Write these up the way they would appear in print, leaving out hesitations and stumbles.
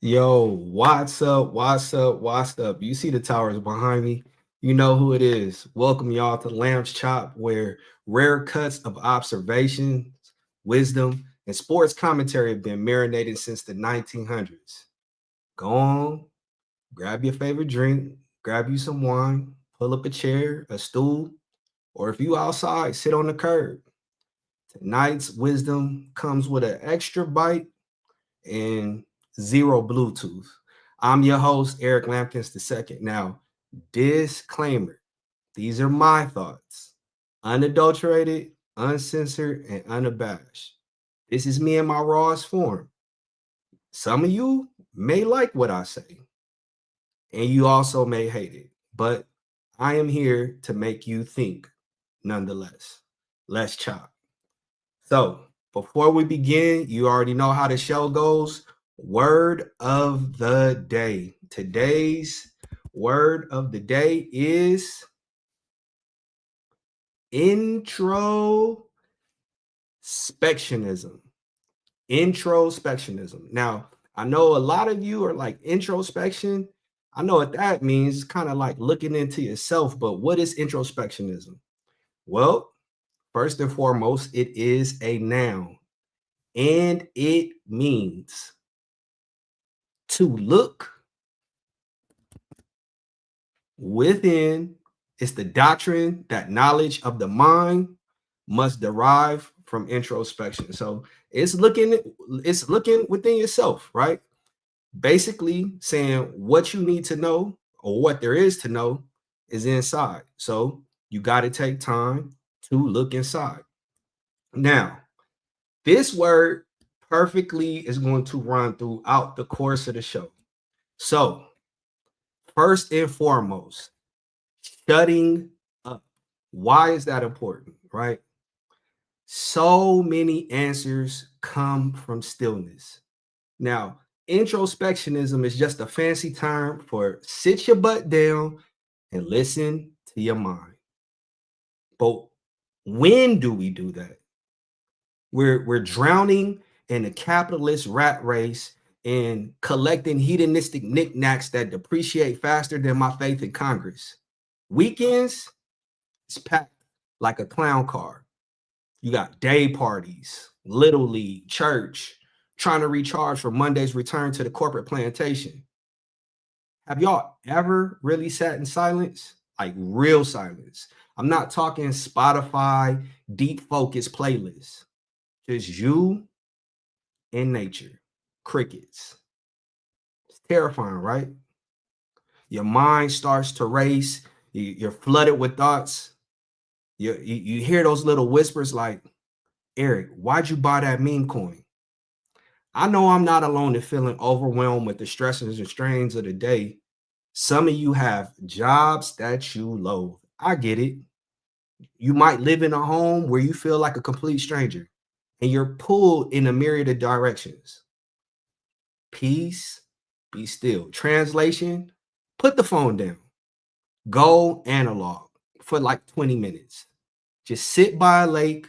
Yo, what's up? What's up? What's up? You see the towers behind me? You know who it is. Welcome y'all to Lamb's Chop, where rare cuts of observations, wisdom, and sports commentary have been marinated since the 1900s. Go on, grab your favorite drink, grab you some wine, pull up a chair, a stool, or if you outside, sit on the curb. Tonight's wisdom comes with an extra bite and zero Bluetooth. I'm your host, Eric Lambkins II. Now, disclaimer, these are my thoughts, unadulterated, uncensored, and unabashed. This is me in my rawest form. Some of you may like what I say, and you also may hate it, but I am here to make you think nonetheless. Let's chop. So, before we begin, you already know how the show goes. Word of the day. Today's word of the day is introspectionism. Introspectionism. Now, I know a lot of you are like introspection. I know what that means. It's kind of like looking into yourself, but what is introspectionism? Well, first and foremost, it is a noun and it means to look within. It's the doctrine that knowledge of the mind must derive from introspection. So it's looking within yourself, right? Basically saying what you need to know or what there is to know is inside. So you got to take time to look inside. Now, this word perfectly is going to run throughout the course of the show. So, first and foremost, shutting up. Why is that important, right? So many answers come from stillness. Now, introspectionism is just a fancy term for sit your butt down and listen to your mind. But when do we do that? We're drowning in a capitalist rat race and collecting hedonistic knickknacks that depreciate faster than my faith in Congress. Weekends, it's packed like a clown car. You got day parties, little league, church, trying to recharge for Monday's return to the corporate plantation. Have y'all ever really sat in silence? Like real silence. I'm not talking Spotify deep focus playlists. Just you in nature, crickets. It's terrifying, right? Your mind starts to race. You're flooded with thoughts. You hear those little whispers like, Eric, why'd you buy that meme coin? I know I'm not alone in feeling overwhelmed with the stresses and strains of the day. Some of you have jobs that you loathe. I get it. You might live in a home where you feel like a complete stranger and you're pulled in a myriad of directions. Peace, be still. Translation, put the phone down. Go analog for like 20 minutes. Just sit by a lake,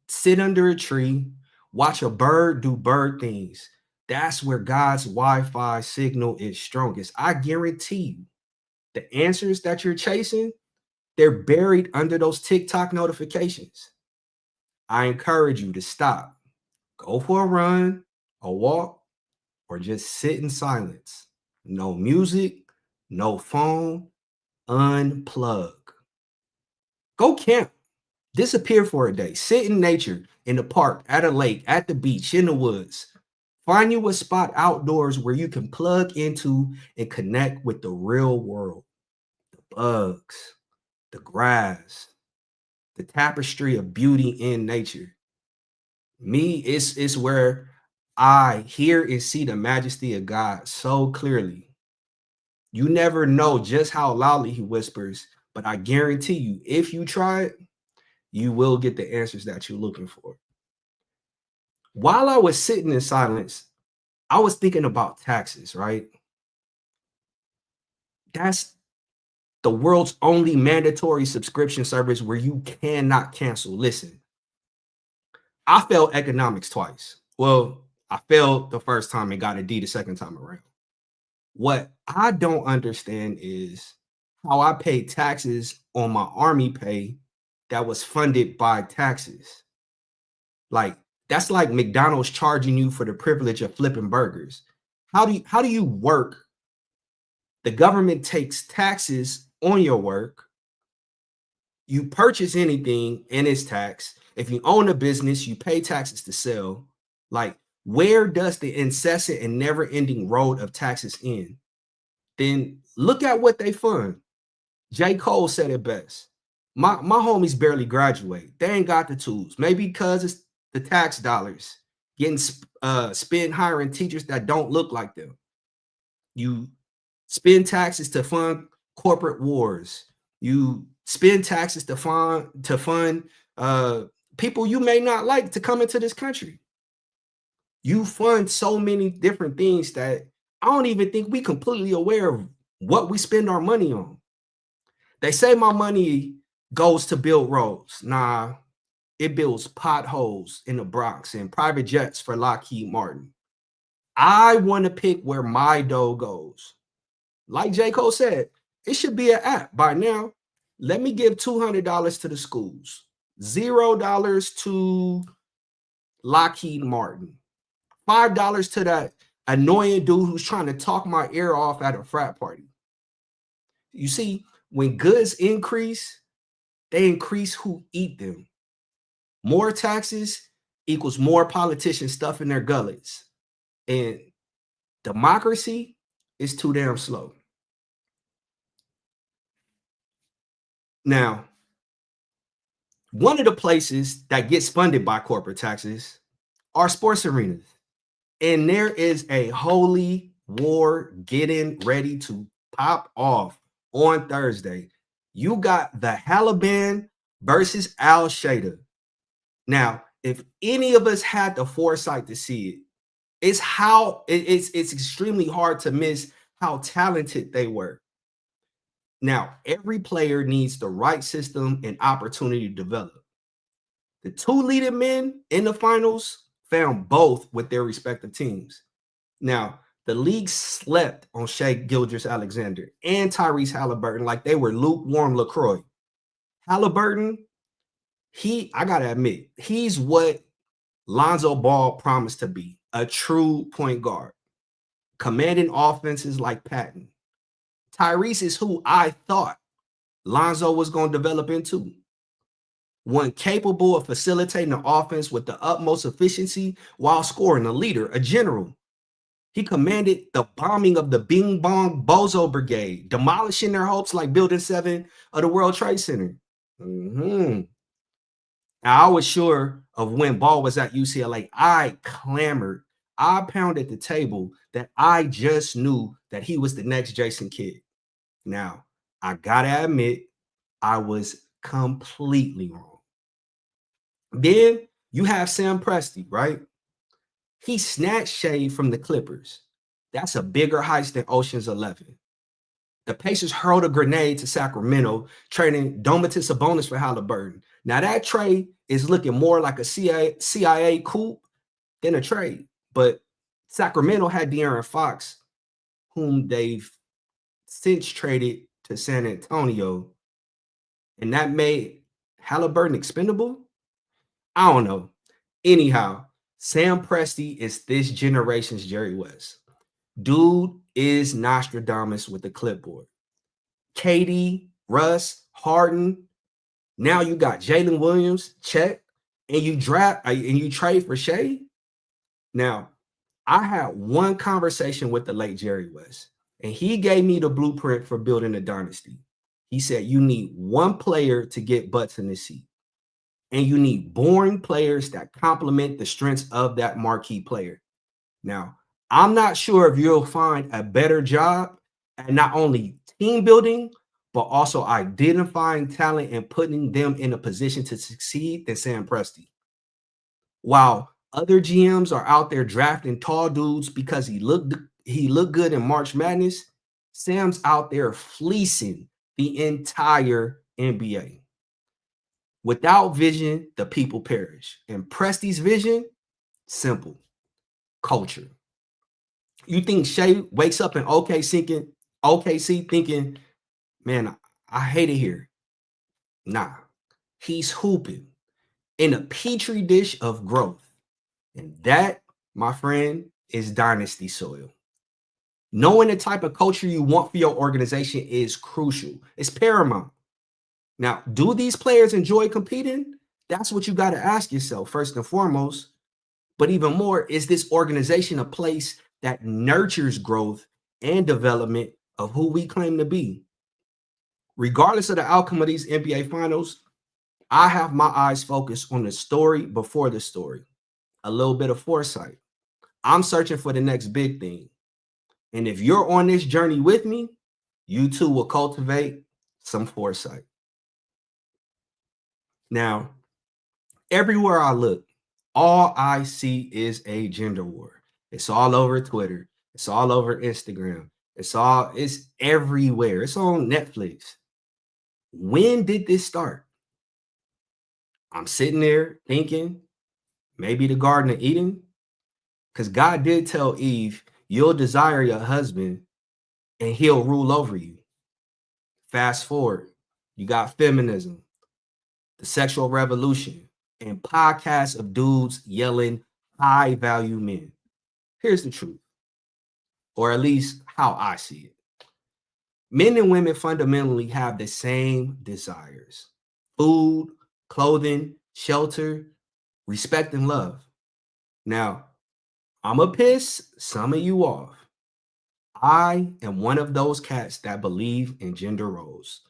sit under a tree, watch a bird do bird things. That's where God's Wi Fi signal is strongest. I guarantee you, the answers that you're chasing, they're buried under those TikTok notifications. I encourage you to stop, go for a run, a walk, or just sit in silence. No music, no phone, unplug. Go camp, disappear for a day, sit in nature, in the park, at a lake, at the beach, in the woods. Find you a spot outdoors where you can plug into and connect with the real world, the bugs, the grass, the tapestry of beauty in nature. Me, it's where I hear and see the majesty of God so clearly. You never know just how loudly he whispers, but I guarantee you, if you try it, you will get the answers that you're looking for. While I was sitting in silence, I was thinking about taxes, right? That's the world's only mandatory subscription service where you cannot cancel. Listen, I failed economics twice. Well, I failed the first time and got a D the second time around. What I don't understand is how I paid taxes on my army pay that was funded by taxes. Like that's like McDonald's charging you for the privilege of flipping burgers. How do you work? The government takes taxes on your work. You purchase anything and it's taxed. If you own a business, you pay taxes to sell. Like, where does the incessant and never-ending road of taxes end? Then look at what they fund. J. Cole said it best. My homies barely graduate. They ain't got the tools. Maybe because it's the tax dollars getting spent hiring teachers that don't look like them. You spend taxes to fund corporate wars. You spend taxes to fund people you may not like to come into this country. You fund so many different things that I don't even think we completely aware of what we spend our money on. They say my money goes to build roads. Nah, it builds potholes in the Bronx and private jets for Lockheed Martin. I want to pick where my dough goes. Like J. Cole said, it should be an app by now. Let me give $200 to the schools, $0 to Lockheed Martin, $5 to that annoying dude who's trying to talk my ear off at a frat party. You see, when goods increase, they increase who eat them. More taxes equals more politicians stuffing their gullets. And democracy is too damn slow. Now, one of the places that gets funded by corporate taxes are sports arenas. And there is a holy war getting ready to pop off on Thursday. You got the Taliban versus Al Shader. Now, if any of us had the foresight to see it, it's extremely hard to miss how talented they were. Now, every player needs the right system and opportunity to develop. The two leading men in the finals found both with their respective teams. Now, the league slept on Shea Gilgeous-Alexander and Tyrese Halliburton like they were lukewarm LaCroix. Halliburton, I gotta admit, he's what Lonzo Ball promised to be, a true point guard, commanding offenses like Patton. Tyrese is who I thought Lonzo was going to develop into. One capable of facilitating the offense with the utmost efficiency while scoring, a leader, a general. He commanded the bombing of the Bing Bong Bozo Brigade, demolishing their hopes like Building 7 of the World Trade Center. I was sure of when Ball was at UCLA. I clamored. I pounded the table that I just knew that he was the next Jason Kidd. Now, I gotta admit, I was completely wrong. Then you have Sam Presti, right? He snatched Shea from the Clippers. That's a bigger heist than Ocean's 11. The Pacers hurled a grenade to Sacramento, trading Domantas Sabonis for Halliburton. Now that trade is looking more like a CIA coup than a trade. But Sacramento had De'Aaron Fox, whom they've since traded to San Antonio, and that made Halliburton expendable. I don't know. Anyhow, Sam Presti is this generation's Jerry West. Dude is Nostradamus with the clipboard. KD, Russ, Harden. Now you got Jalen Williams, check, and you trade for Shea. Now, I had one conversation with the late Jerry West, and he gave me the blueprint for building a dynasty. He said you need one player to get butts in the seat, and you need boring players that complement the strengths of that marquee player. Now, I'm not sure if you'll find a better job at not only team building, but also identifying talent and putting them in a position to succeed than Sam Presti. While other GMs are out there drafting tall dudes because he looked good in March Madness, Sam's out there fleecing the entire NBA. Without vision, the people perish. And Presti's vision, simple. culture. You think Shea wakes up in OKC thinking, man, I hate it here. Nah, he's hooping in a petri dish of growth. And that, my friend, is dynasty soil. Knowing the type of culture you want for your organization is crucial. It's paramount. Now, do these players enjoy competing? That's what you got to ask yourself first and foremost. But even more, is this organization a place that nurtures growth and development of who we claim to be? Regardless of the outcome of these NBA finals, I have my eyes focused on the story before the story, a little bit of foresight. I'm searching for the next big thing. And if you're on this journey with me, you too will cultivate some foresight. Now, everywhere I look, all I see is a gender war. It's all over Twitter. It's all over Instagram. It's everywhere. It's on Netflix. When did this start? I'm sitting there thinking maybe the Garden of Eden, because God did tell Eve, you'll desire your husband and he'll rule over you. Fast forward, you got feminism, the sexual revolution, and podcasts of dudes yelling high value men. Here's the truth, or at least how I see it. Men and women fundamentally have the same desires: food, clothing, shelter, respect, and love. Now, I'm going to piss some of you off. I am one of those cats that believe in gender roles.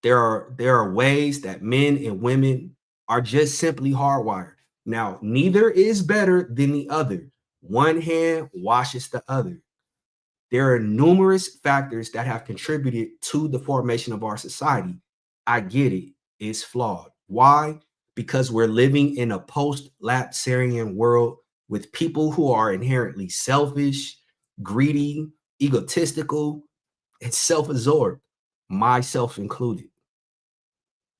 There are ways that men and women are just simply hardwired. Now, neither is better than the other. One hand washes the other. There are numerous factors that have contributed to the formation of our society. I get it. It's flawed. Why? Because we're living in a post-lapsarian world with people who are inherently selfish, greedy, egotistical, and self-absorbed, myself included.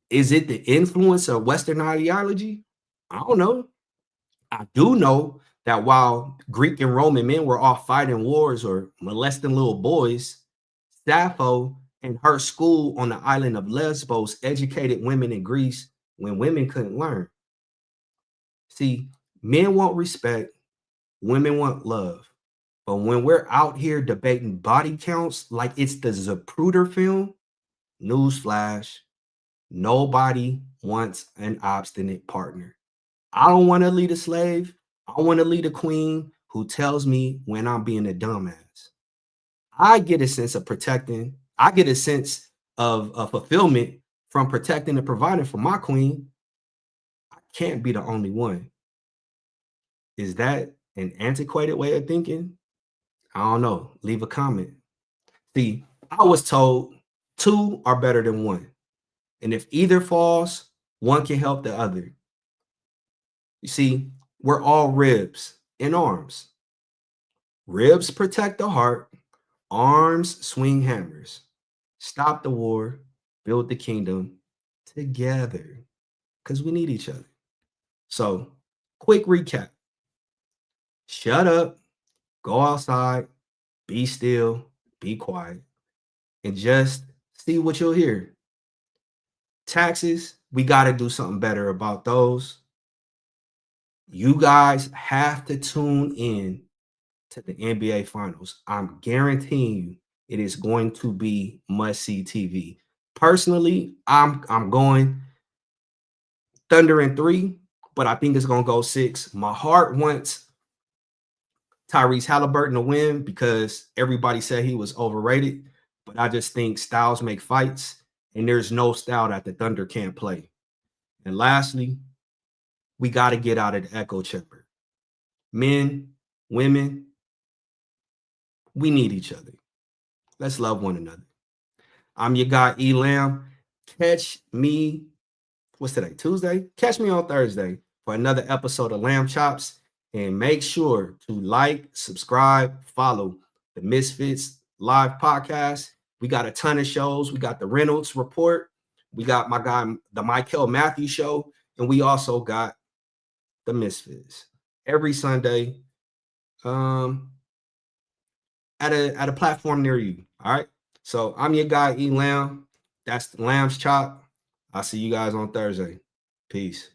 Is it the influence of Western ideology? I don't know. I do know that while Greek and Roman men were off fighting wars or molesting little boys, Sappho and her school on the island of Lesbos educated women in Greece when women couldn't learn. See, men want respect, women want love. But when we're out here debating body counts like it's the Zapruder film, newsflash, nobody wants an obstinate partner. I don't want to lead a slave. I want to lead a queen who tells me when I'm being a dumbass. I get a sense of protecting. I get a sense of fulfillment from protecting and providing for my queen. I can't be the only one. Is that an antiquated way of thinking? I don't know. Leave a comment. See, I was told two are better than one. And if either falls, one can help the other. You see, we're all ribs and arms. Ribs protect the heart, arms swing hammers. Stop the war, build the kingdom together, because we need each other. So, quick recap. Shut up, go outside, be still, be quiet, and just see what you'll hear. Taxes, we got to do something better about those. You guys have to tune in to the NBA Finals. I'm guaranteeing you it is going to be must-see TV. Personally, I'm going Thunder in 3, but I think it's going to go 6. My heart wants Tyrese Halliburton to win because everybody said he was overrated, but I just think styles make fights, and there's no style that the Thunder can't play. And lastly, we got to get out of the echo chamber. Men, women, we need each other. Let's love one another. I'm your guy, E. Lamb. Catch me, what's today? Tuesday? Catch me on Thursday for another episode of Lamb Chops. And make sure to like, subscribe, follow the Misfits live podcast. We got a ton of shows. We got the Reynolds Report. We got my guy, the Michael Matthews Show. And we also got the Misfits every Sunday. at a platform near you. All right. So I'm your guy, E Lamb. That's Lamb's Chop. I'll see you guys on Thursday. Peace.